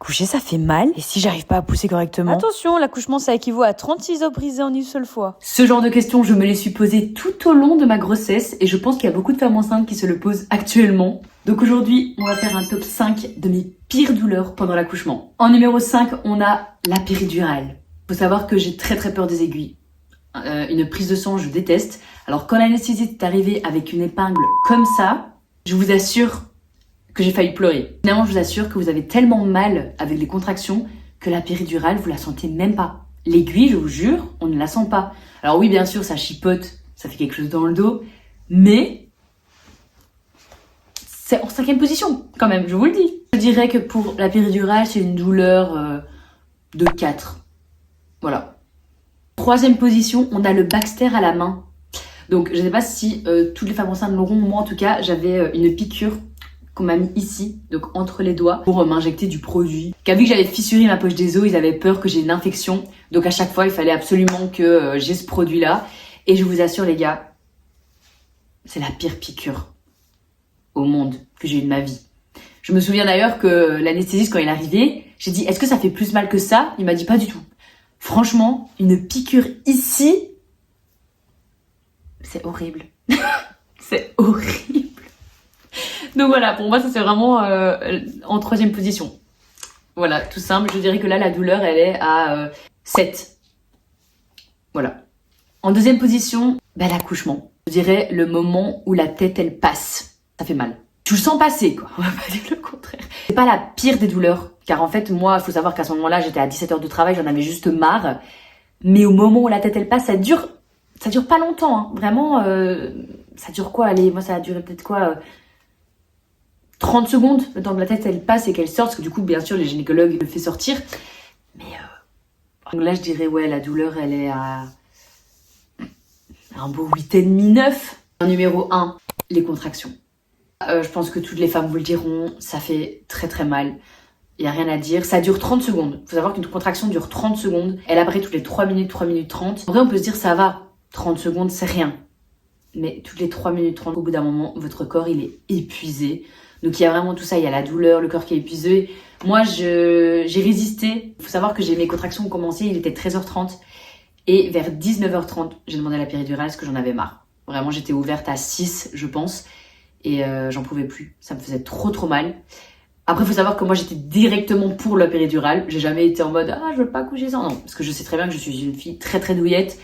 Coucher, ça fait mal. Et si j'arrive pas à pousser correctement? Attention, l'accouchement, ça équivaut à 36 os brisés en une seule fois. Ce genre de questions, je me les suis posées tout au long de ma grossesse et je pense qu'il y a beaucoup de femmes enceintes qui se le posent actuellement. Donc aujourd'hui, on va faire un top 5 de mes pires douleurs pendant l'accouchement. En numéro 5, on a la péridurale. Faut savoir que j'ai très peur des aiguilles. Une prise de sang, je déteste. Alors quand l'anesthésiste est arrivée avec une épingle comme ça, je vous assure que j'ai failli pleurer. Finalement, je vous assure que vous avez tellement mal avec les contractions que la péridurale, vous la sentez même pas. L'aiguille, je vous jure, on ne la sent pas. Alors oui, bien sûr, ça chipote, ça fait quelque chose dans le dos, mais c'est en 5e position, quand même, je vous le dis. Je dirais que pour la péridurale, c'est une douleur de 4. Voilà. 3e position, on a le Baxter à la main. Donc, je ne sais pas si toutes les femmes enceintes l'auront. Moi, en tout cas, j'avais une piqûre qu'on m'a mis ici, donc entre les doigts, pour m'injecter du produit. Car vu que j'avais fissuré ma poche des os, ils avaient peur que j'ai une infection. Donc à chaque fois, il fallait absolument que j'ai ce produit-là. Et je vous assure, les gars, c'est la pire piqûre au monde que j'ai eu de ma vie. Je me souviens d'ailleurs que l'anesthésiste, quand il est arrivé, j'ai dit, est-ce que ça fait plus mal que ça? Il m'a dit, pas du tout. Franchement, une piqûre ici, c'est horrible. C'est horrible. Donc voilà, pour moi, ça c'est vraiment en 3e position. Voilà, tout simple. Je dirais que là, la douleur, elle est à 7. Voilà. En 2e position, l'accouchement. Je dirais le moment où la tête, elle passe. Ça fait mal. Tu le sens passer, quoi. On va pas dire le contraire. C'est pas la pire des douleurs. Car en fait, moi, il faut savoir qu'à ce moment-là, j'étais à 17 heures de travail, j'en avais juste marre. Mais au moment où la tête, elle passe, ça dure pas longtemps. Hein. Vraiment, ça dure quoi? Allez, moi, ça a duré peut-être quoi 30 secondes, le temps que la tête elle passe et qu'elle sorte, parce que du coup bien sûr les gynécologues le font sortir. Mais donc là je dirais ouais, la douleur elle est à un beau 8,5, 9. Numéro 1, les contractions. Je pense que toutes les femmes vous le diront, ça fait très mal. Il n'y a rien à dire, ça dure 30 secondes. Il faut savoir qu'une contraction dure 30 secondes. Elle apparaît toutes les 3 minutes, 3 minutes 30. En vrai on peut se dire ça va, 30 secondes c'est rien. Mais toutes les 3 minutes 30, au bout d'un moment, votre corps il est épuisé. Donc il y a vraiment tout ça, il y a la douleur, le corps qui est épuisé. Moi j'ai résisté. Il faut savoir que mes contractions ont commencé, il était 13h30. Et vers 19h30, j'ai demandé à la péridurale parce que j'en avais marre. Vraiment j'étais ouverte à 6 je pense. Et j'en pouvais plus, ça me faisait trop mal. Après il faut savoir que moi j'étais directement pour la péridurale. J'ai jamais été en mode ah je veux pas coucher sans. Non, parce que je sais très bien que je suis une fille très douillette.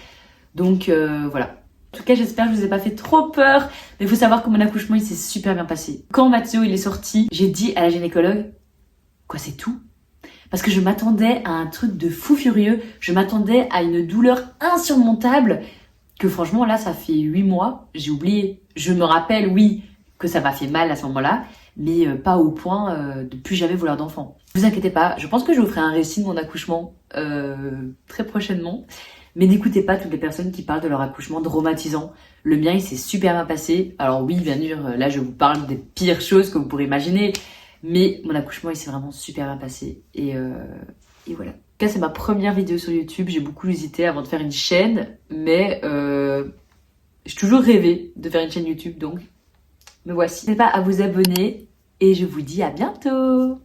Donc voilà. En tout cas, j'espère que je vous ai pas fait trop peur. Mais il faut savoir que mon accouchement, il s'est super bien passé. Quand Mathéo, il est sorti, j'ai dit à la gynécologue, quoi, c'est tout? Parce que je m'attendais à un truc de fou furieux. Je m'attendais à une douleur insurmontable. Que franchement, là, ça fait 8 mois. J'ai oublié. Je me rappelle, oui, que ça m'a fait mal à ce moment-là. Mais pas au point de plus jamais vouloir d'enfant. Ne vous inquiétez pas, je pense que je vous ferai un récit de mon accouchement très prochainement. Mais n'écoutez pas toutes les personnes qui parlent de leur accouchement traumatisant. Le mien, il s'est super bien passé. Alors oui, bien sûr, là, je vous parle des pires choses que vous pourrez imaginer. Mais mon accouchement, il s'est vraiment super bien passé. Et voilà. En tout cas, c'est ma première vidéo sur YouTube. J'ai beaucoup hésité avant de faire une chaîne. Mais j'ai toujours rêvé de faire une chaîne YouTube, donc me voici. N'hésitez pas à vous abonner. Et je vous dis à bientôt.